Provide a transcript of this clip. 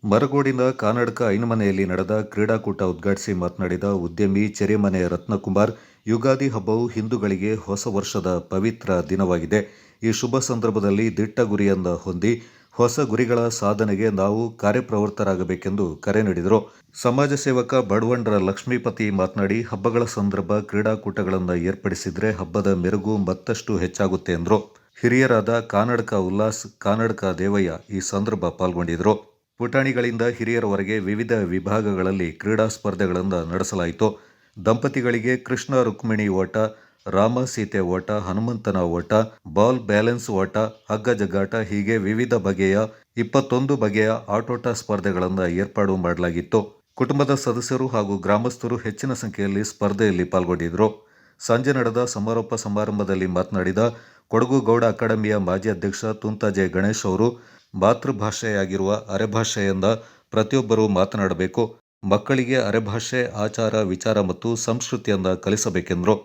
ಮರಗೋಡಿನ ಕಾನಡ್ಕ ಐನಮನೆಯಲ್ಲಿ ನಡೆದ ಕ್ರೀಡಾಕೂಟ ಉದ್ಘಾಟಿಸಿ ಮಾತನಾಡಿದ ಉದ್ಯಮಿ ಚೆರೆಮನೆ ರತ್ನಕುಮಾರ್, ಯುಗಾದಿ ಹಬ್ಬವು ಹಿಂದೂಗಳಿಗೆ ಹೊಸ ವರ್ಷದ ಪವಿತ್ರ ದಿನವಾಗಿದೆ. ಈ ಶುಭ ಸಂದರ್ಭದಲ್ಲಿ ದಿಟ್ಟ ಗುರಿಯನ್ನು ಹೊಂದಿ ಹೊಸ ಗುರಿಗಳ ಸಾಧನೆಗೆ ನಾವು ಕಾರ್ಯಪ್ರವೃತ್ತರಾಗಬೇಕೆಂದು ಕರೆ ನೀಡಿದರು. ಸಮಾಜ ಸೇವಕ ಬಡವಂಡ್ರ ಲಕ್ಷ್ಮೀಪತಿ ಮಾತನಾಡಿ, ಹಬ್ಬಗಳ ಸಂದರ್ಭ ಕ್ರೀಡಾಕೂಟಗಳನ್ನು ಏರ್ಪಡಿಸಿದ್ರೆ ಹಬ್ಬದ ಮೆರುಗು ಮತ್ತಷ್ಟು ಹೆಚ್ಚಾಗುತ್ತೆ ಎಂದರು. ಹಿರಿಯರಾದ ಕಾನಡ್ಕ ಉಲ್ಲಾಸ್, ಕಾನಡ್ಕ ದೇವಯ್ಯ ಈ ಸಂದರ್ಭ ಪಾಲ್ಗೊಂಡಿದ್ದರು. ಪುಟಾಣಿಗಳಿಂದ ಹಿರಿಯರವರೆಗೆ ವಿವಿಧ ವಿಭಾಗಗಳಲ್ಲಿ ಕ್ರೀಡಾ ಸ್ಪರ್ಧೆಗಳನ್ನು ನಡೆಸಲಾಯಿತು. ದಂಪತಿಗಳಿಗೆ ಕೃಷ್ಣ ರುಕ್ಮಿಣಿ ಓಟ, ರಾಮ ಸೀತೆ ಓಟ, ಹನುಮಂತನ ಓಟ, ಬಾಲ್ ಬ್ಯಾಲೆನ್ಸ್ ಓಟ, ಹಗ್ಗ ಜಗ್ಗಾಟ ಹೀಗೆ ವಿವಿಧ ಬಗೆಯ 21 ಬಗೆಯ ಆಟೋಟ ಸ್ಪರ್ಧೆಗಳನ್ನು ಏರ್ಪಾಡು ಮಾಡಲಾಗಿತ್ತು. ಕುಟುಂಬದ ಸದಸ್ಯರು ಹಾಗೂ ಗ್ರಾಮಸ್ಥರು ಹೆಚ್ಚಿನ ಸಂಖ್ಯೆಯಲ್ಲಿ ಸ್ಪರ್ಧೆಯಲ್ಲಿ ಪಾಲ್ಗೊಂಡಿದ್ದರು. ಸಂಜೆ ನಡೆದ ಸಮಾರೋಪ ಸಮಾರಂಭದಲ್ಲಿ ಮಾತನಾಡಿದ ಕೊಡಗು ಗೌಡ ಅಕಾಡೆಮಿಯ ಮಾಜಿ ಅಧ್ಯಕ್ಷ ತುಂತಾಜೆ ಗಣೇಶ್ ಅವರು, ಮಾತೃಭಾಷೆಯಾಗಿರುವ ಅರೆಭಾಷೆಯಿಂದ ಪ್ರತಿಯೊಬ್ಬರೂ ಮಾತನಾಡಬೇಕು. ಮಕ್ಕಳಿಗೆ ಅರೆಭಾಷೆ, ಆಚಾರ, ವಿಚಾರ ಮತ್ತು ಸಂಸ್ಕೃತಿಯನ್ನು ಕಲಿಸಬೇಕೆಂದರು.